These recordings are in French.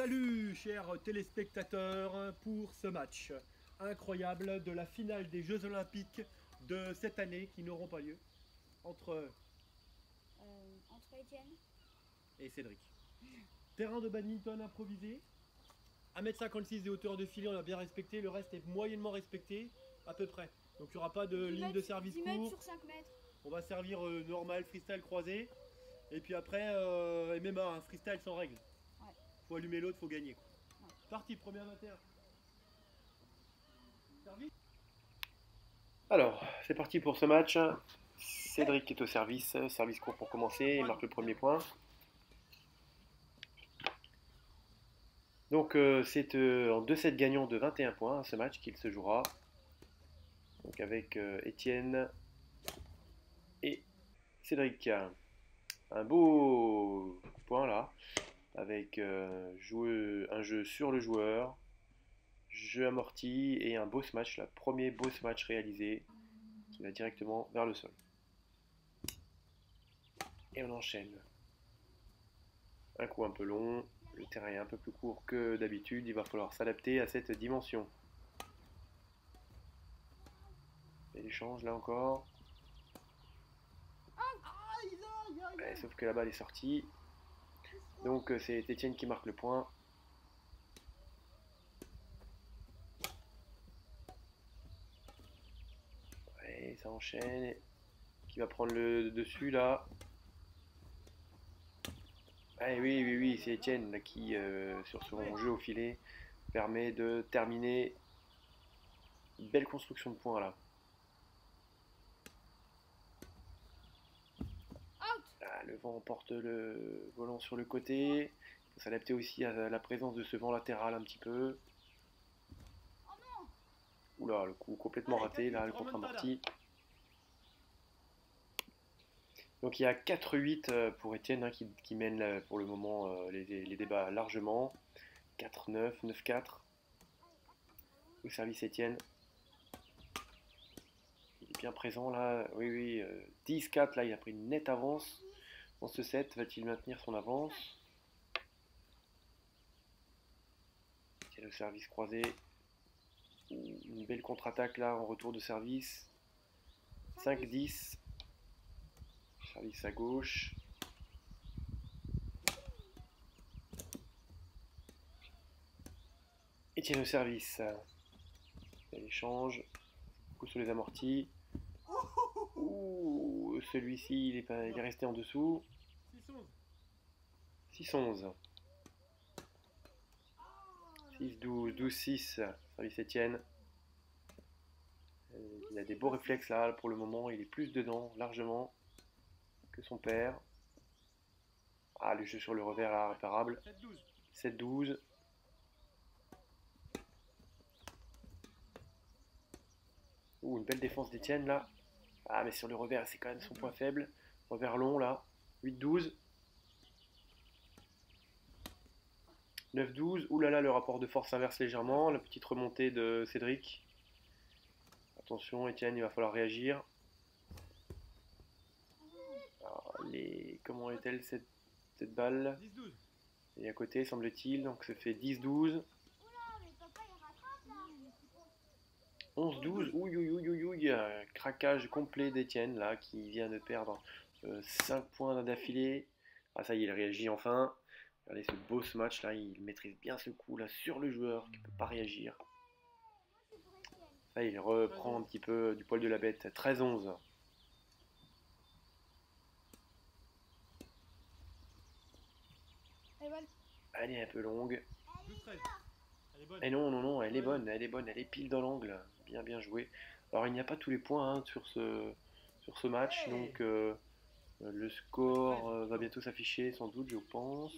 Salut chers téléspectateurs pour ce match incroyable de la finale des Jeux Olympiques de cette année qui n'auront pas lieu entre Entre Étienne. et Cédric. Terrain de badminton improvisé, 1,56 m de hauteur de filet, on a bien respecté, le reste est moyennement respecté à peu près. Donc il n'y aura pas de ligne de service 10 mètres court, sur 5 mètres. on va servir normal, freestyle croisé. Et puis après, MMA, un freestyle sans règle. Ouais. Faut allumer l'autre, faut gagner. Ouais. Parti, première matière. Service. Alors, c'est parti pour ce match. Cédric est au service. Service court pour commencer. Il marque le premier point. Donc, c'est en 2 sets gagnants de 21 points ce match qu'il se jouera. Donc, avec Étienne et Cédric. Un beau point là. Avec un jeu sur le joueur. Jeu amorti et un boss match. Le premier boss match réalisé qui va directement vers le sol. Et on enchaîne. Un coup un peu long, le terrain est un peu plus court que d'habitude, il va falloir s'adapter à cette dimension. Et l'échange là encore. Ouais, sauf que la balle est sortie. Donc c'est Étienne qui marque le point. Ouais, ça enchaîne. Qui va prendre le dessus là. Ah, oui, c'est Étienne là, qui, sur son jeu au filet, permet de terminer. Une belle construction de points là. Ah, le vent porte le volant sur le côté. Il faut s'adapter aussi à la présence de ce vent latéral un petit peu. Oula, le coup complètement raté là, le contre-amorti. Donc il y a 4-8 pour Étienne hein, qui mène pour le moment les débats largement. 4-9, 9-4. Au service Étienne. Il est bien présent là. Oui, 10-4 là, il a pris une nette avance. Dans ce set, va-t-il maintenir son avance? Tiens, le service croisé. Une belle contre-attaque là en retour de service. 5-10. Service à gauche. Étienne au service. L'échange. Coup sur les amortis. Ouh, celui-ci il est resté en dessous. 6-11. 6-12, 12-6, service Étienne. Il a des beaux réflexes là, pour le moment, il est plus dedans, largement, que son père. Ah, le jeu sur le revers là, réparable. 7-12. Ouh, une belle défense d'Étienne là. Ah, mais sur le revers, c'est quand même son point faible. Revers long là. 8-12. 9-12. Ouh là là, le rapport de force inverse légèrement. La petite remontée de Cédric. Attention, Étienne, il va falloir réagir. Alors, comment est-elle cette balle? Et à côté, semble-t-il. Donc ça fait 10-12. 11-12. Ouille. Craquage complet d'Étienne, là, qui vient de perdre 5 points d'affilée. Ah, ça y est, il réagit enfin. Regardez ce beau match là, il maîtrise bien ce coup là sur le joueur qui ne peut pas réagir. Ça, il reprend un petit peu du poil de la bête. 13-11. Elle est un peu longue. Et non, elle est bonne, elle est pile dans l'angle. Bien joué. Alors il n'y a pas tous les points hein, sur ce match, donc le score va bientôt s'afficher sans doute, je pense.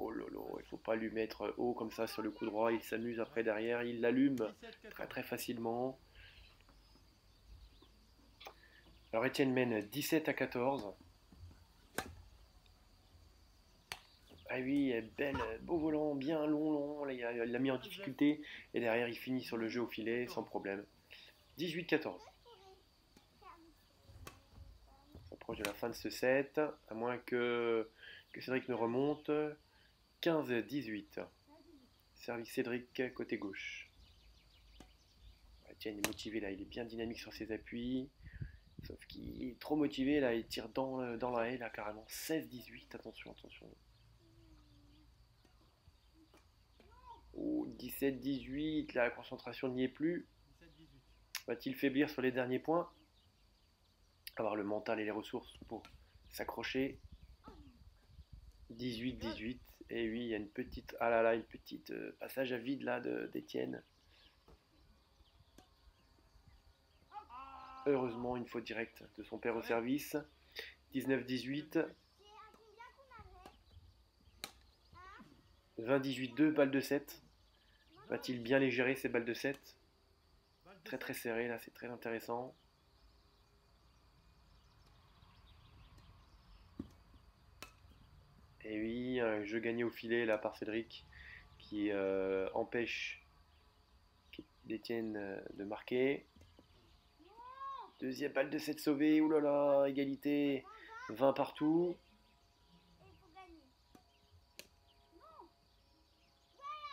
Oh lolo, il faut pas lui mettre haut comme ça sur le coup droit, il s'amuse après derrière, il l'allume très facilement. Alors Étienne mène 17-14. Ah oui, belle, beau volant, bien long, là, il l'a mis en difficulté, et derrière il finit sur le jeu au filet sans problème. 18-14. On s'approche de la fin de ce set, à moins que Cédric ne remonte. 15-18. Service Cédric côté gauche. Etienne est motivé là, il est bien dynamique sur ses appuis. Sauf qu'il est trop motivé là, il tire dans la haie là carrément. 16-18, attention, attention. Oh, 17-18, la concentration n'y est plus. 17-18. Va-t-il faiblir sur les derniers points? Avoir le mental et les ressources pour s'accrocher. 18-18. Et oui, il y a une petite. Ah là là, une petite passage à vide là d'Etienne. Heureusement, une faute directe de son père au service. 19-18. 20-18, 2 balles de 7. Va-t-il bien les gérer ces balles de 7? Très très serré là, c'est très intéressant. Et oui, un jeu gagné au filet là par Cédric qui empêche d'Etienne de marquer. Deuxième balle de 7 sauvée, oulala, égalité, 20 partout.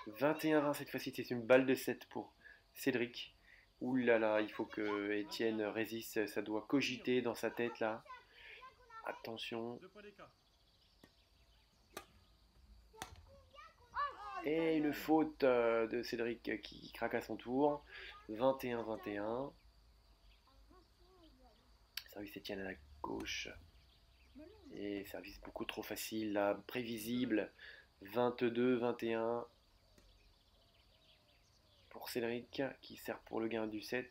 21-20 cette fois-ci, c'est une balle de 7 pour Cédric. Oulala, il faut que Etienne résiste, ça doit cogiter dans sa tête là. Attention. 2 points d'écart. Et une faute de Cédric qui craque à son tour. 21-21. Service Etienne à la gauche. Et service beaucoup trop facile là, prévisible. 22-21 pour Cédric qui sert pour le gain du 7.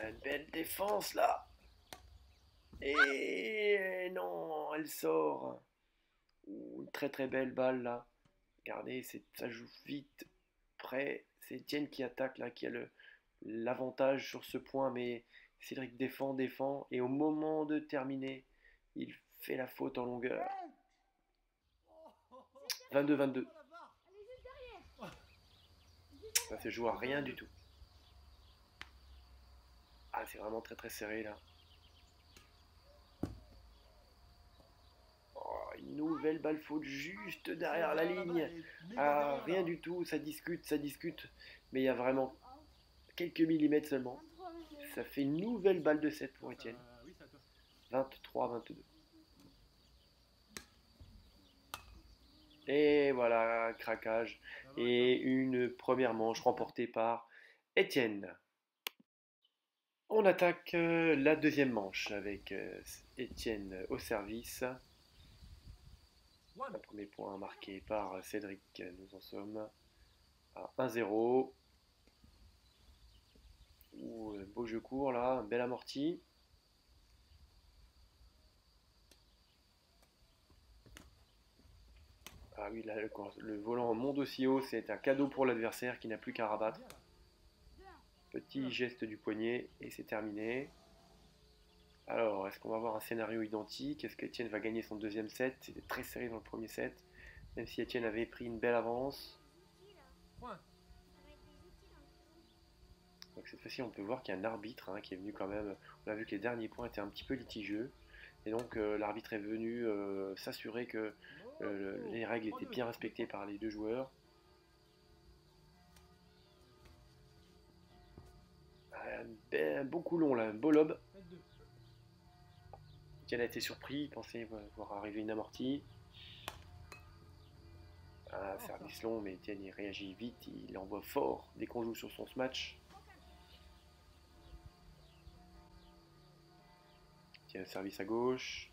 Une belle défense là. Et non, elle sort. Une très très belle balle là. Regardez, ça joue vite. Près, c'est Etienne qui attaque là, qui a l'avantage sur ce point, mais Cédric défend, et au moment de terminer, il fait la faute en longueur. 22-22. Ça se joue à rien du tout. Ah, c'est vraiment très très serré là. Oh, une nouvelle balle faute juste derrière la ligne. Ah, rien du tout, ça discute, mais il y a vraiment quelques millimètres seulement. Ça fait une nouvelle balle de 7 pour Etienne. 23-22. Et voilà, craquage. Et une première manche remportée par Etienne. On attaque la deuxième manche avec Etienne au service. Un premier point marqué par Cédric. Nous en sommes à 1-0. Beau jeu court là, un bel amorti. Ah oui, là, le volant monte aussi haut, c'est un cadeau pour l'adversaire qui n'a plus qu'à rabattre. Petit geste du poignet et c'est terminé. Alors, est-ce qu'on va avoir un scénario identique? Est-ce qu'Etienne va gagner son deuxième set? C'était très serré dans le premier set, même si Etienne avait pris une belle avance. Donc cette fois-ci, on peut voir qu'il y a un arbitre qui est venu quand même. On a vu que les derniers points étaient un petit peu litigieux. Et donc l'arbitre est venu s'assurer que les règles étaient bien respectées par les deux joueurs. Un beau coulon là, un beau lob. Etienne a été surpris, il pensait voir arriver une amortie. Un service long, mais Etienne il réagit vite, il envoie fort dès qu'on joue sur son smash. Etienne service à gauche.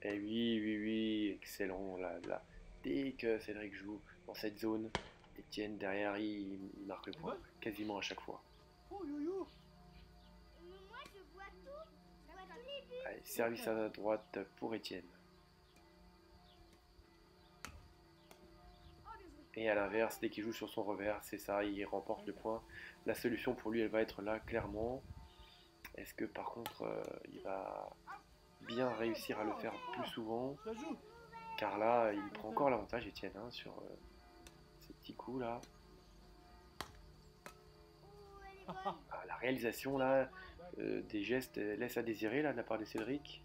Et oui, excellent. Là. Dès que Cédric joue dans cette zone, Etienne derrière il marque le point quasiment à chaque fois. Allez, service à droite pour Etienne. Et à l'inverse, dès qu'il joue sur son revers, c'est ça, il remporte le point. La solution pour lui, elle va être là, clairement. Est-ce que par contre, il va bien réussir à le faire plus souvent? Car là, il prend encore l'avantage, Etienne, sur ces petits coups là. Ah, la réalisation là, des gestes laisse à désirer là de la part de Cédric.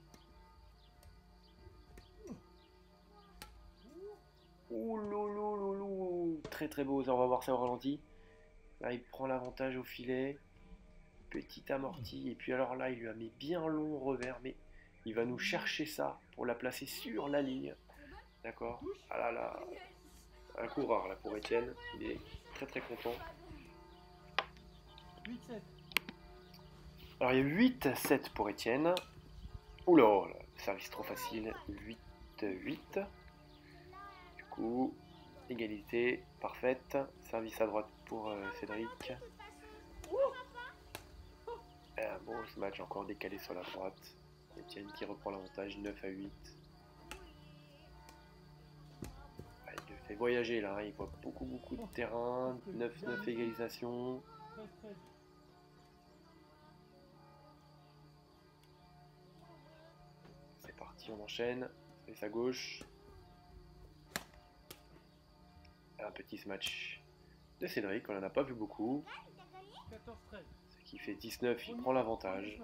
Ouh lolo lolo. Très très beau, ça on va voir ça au ralenti. Là il prend l'avantage au filet. Petit amorti. Et puis alors là il lui a mis bien long au revers. Mais il va nous chercher ça pour la placer sur la ligne. D'accord. Ah là là. Un coup rare là pour Etienne. Il est très très content. 8-7. Alors il y a 8-7 pour Etienne. Oula, le service trop facile. 8-8. Du coup, égalité parfaite. Service à droite pour Cédric. Bon, ce match encore décalé sur la droite. Etienne qui reprend l'avantage 9-8. Il le fait voyager là, il voit beaucoup de terrain. 9-9 égalisation. 13-13. C'est parti, on enchaîne. Service à gauche. Un petit match de Cédric, on n'en a pas vu beaucoup. 14-13. Ce qui fait 19, il prend l'avantage.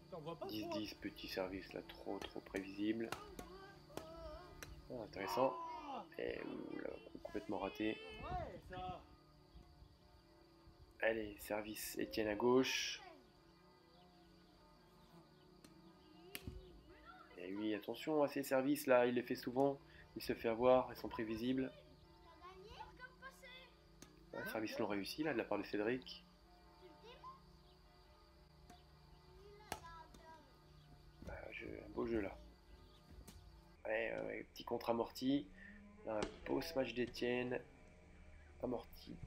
T'en vois pas 10-10, petit service là, trop prévisible. Oh, intéressant. Et là, complètement raté. Ouais, ça. Allez, service Etienne à gauche. Et oui, attention à ces services là, il les fait souvent. Il se fait avoir, ils sont prévisibles. Un service non réussi là de la part de Cédric. Un beau jeu là. Ouais, petit contre amorti. Là, un beau smash d'Etienne. Amorti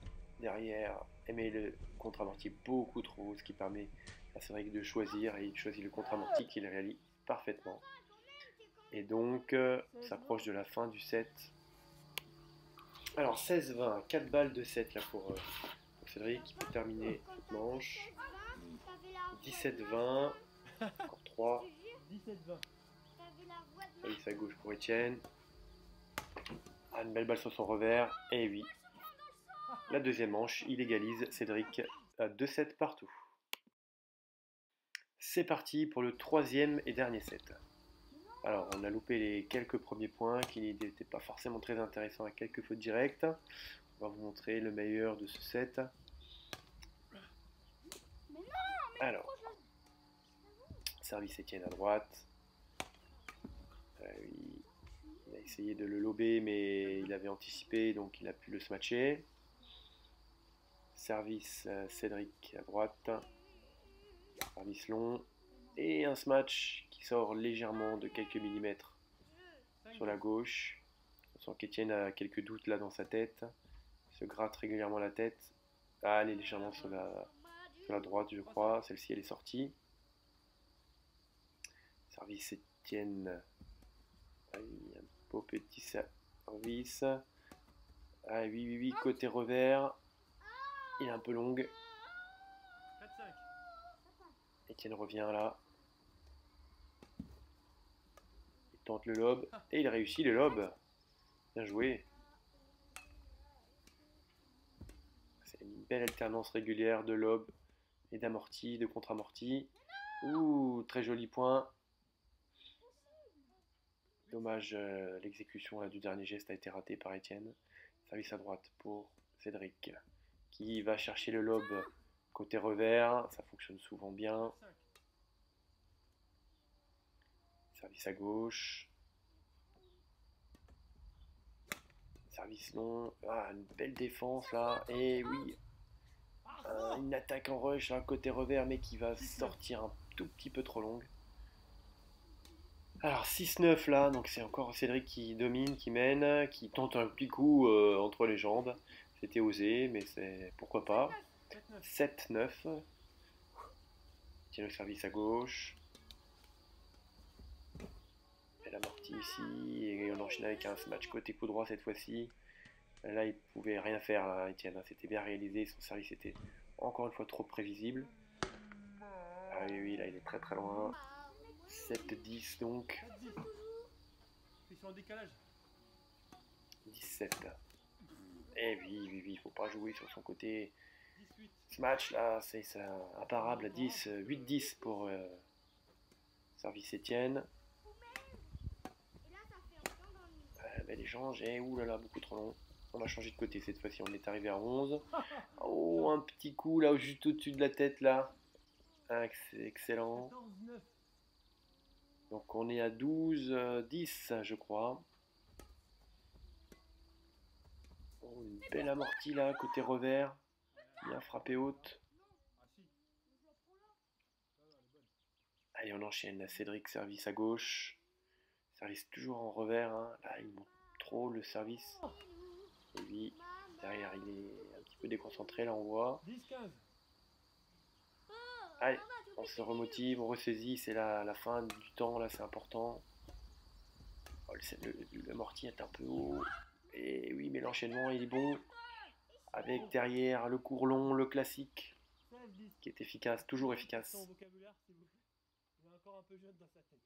derrière. Mais le contre amorti beaucoup trop haut, ce qui permet à Cédric de choisir. Et il choisit le contre amorti qu'il réalise parfaitement. Et donc, s'approche de la fin du set. Alors 16-20, 4 balles de 7 là pour Cédric qui peut terminer cette manche. 17-20, encore 3. 17-20. Service à gauche pour Etienne. Ah, une belle balle sur son revers. Et oui, la deuxième manche, il égalise Cédric à 2-7 partout. C'est parti pour le troisième et dernier set. Alors, on a loupé les quelques premiers points qui n'étaient pas forcément très intéressants à quelques fautes directes. On va vous montrer le meilleur de ce set. Alors, service Etienne à droite. Il a essayé de le lober, mais il avait anticipé, donc il a pu le smatcher. Service Cédric à droite. Service long. Et un smash qui sort légèrement de quelques millimètres sur la gauche. On sent qu'Etienne a quelques doutes là dans sa tête. Il se gratte régulièrement la tête. Ah, elle est légèrement sur la droite, je crois. Celle-ci, elle est sortie. Service Etienne. Ah, oui, un beau petit service. Ah oui, côté revers. Il est un peu long. 4-5. Etienne revient là. Il tente le lob. Et il réussit le lob. Bien joué. C'est une belle alternance régulière de lob et d'amorti, de contre-amorti. Ouh, très joli point. Dommage, l'exécution du dernier geste a été ratée par Etienne. Service à droite pour Cédric, qui va chercher le lob côté revers. Ça fonctionne souvent bien. Service à gauche. Service long. Ah, une belle défense là. Et oui, une attaque en rush là, côté revers, mais qui va sortir un tout petit peu trop longue. Alors 6-9 là, donc c'est encore Cédric qui domine, qui mène, qui tente un petit coup entre les jambes. C'était osé, mais c'est pourquoi pas. 7-9. Tiens le service à gauche. Elle amortit ici, et on enchaîne avec un match côté coup droit cette fois-ci. Là il pouvait rien faire, là, Etienne, c'était bien réalisé, son service était encore une fois trop prévisible. Ah oui, là il est très loin. 7-10 donc. 4-10. Ils sont en décalage. 17. Et oui, il faut pas jouer sur son côté. 18. Ce match là, c'est imparable à 10. 8-10 pour service Etienne. change. Et oulala, beaucoup trop long. On va changer de côté cette fois-ci. On est arrivé à 11. Oh, un petit coup là, juste au-dessus de la tête là. Ah, c'est excellent. 14-9. Donc on est à 12, 10, je crois. Oh, une belle amortie là, côté revers. Bien frappé haute. Ah si. Allez, on enchaîne. La Cédric, service à gauche. Service toujours en revers. Hein. Là, il monte trop le service. Et lui, derrière, il est un petit peu déconcentré, là, on voit. 10-15. Allez, on se remotive, on ressaisit. C'est la fin du temps, là, c'est important. Oh, le mortier est un peu haut. Et oui, mais l'enchaînement, il est bon. Avec derrière le court long, le classique, 16-10. qui est efficace, toujours efficace. Son vocabulaire, s'il vous plaît. Il est encore un peu jeune dans sa tête.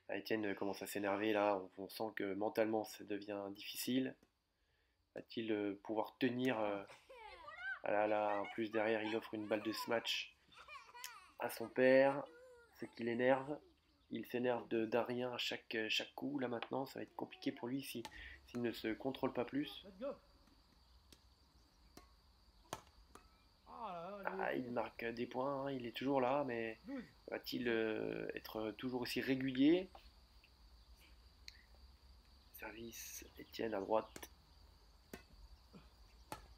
Ah, Etienne commence à s'énerver là, on sent que mentalement ça devient difficile. Va-t-il pouvoir tenir ah là là, en plus derrière il offre une balle de smash à son père, ce qui l'énerve. Il s'énerve d'un rien à chaque coup là maintenant, ça va être compliqué pour lui s'il ne se contrôle pas plus. Let's go. Ah là là, Ah, il marque des points, hein, il est toujours là, mais 12. va-t-il être toujours aussi régulier? Service, Etienne à droite.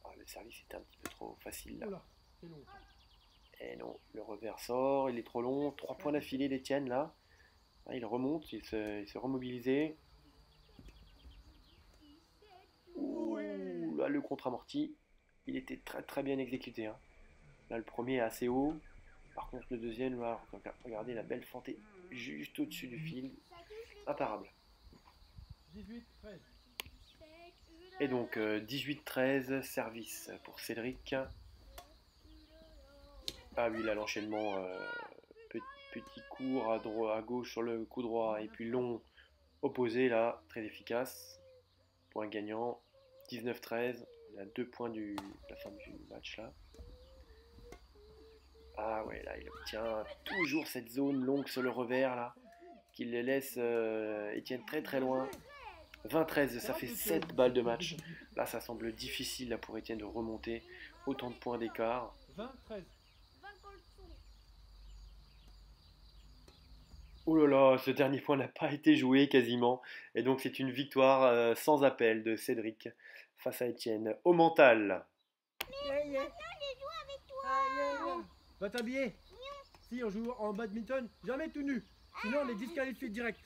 Ah, le service était un petit peu trop facile là. Oula, c'est long. Et non, le revers sort, il est trop long. 3 points d'affilée d'Etienne là. Ah, il remonte, il s'est remobilisé. Ouh, là le contre-amorti, il était très très bien exécuté. Hein. Là le premier est assez haut. Par contre le deuxième, là, regardez la belle fentée juste au-dessus du fil. Imparable. 18-13. Et donc 18-13, service pour Cédric. Ah oui, là l'enchaînement, petit court à gauche sur le coup droit et puis long opposé là, très efficace. Point gagnant, 19-13, on est à 2 points de la fin du match là. Ah ouais, là il obtient toujours cette zone longue sur le revers là, qui le laisse Etienne très très loin. 20-13, ça fait 7 balles de match. Là, ça semble difficile là, pour Etienne de remonter autant de points d'écart. 20-13. Oh là là, ce dernier point n'a pas été joué quasiment. Et donc, c'est une victoire sans appel de Cédric face à Etienne. Au mental. Va t'habiller. Si on joue en badminton, jamais tout nu. Sinon on est disqualifié direct.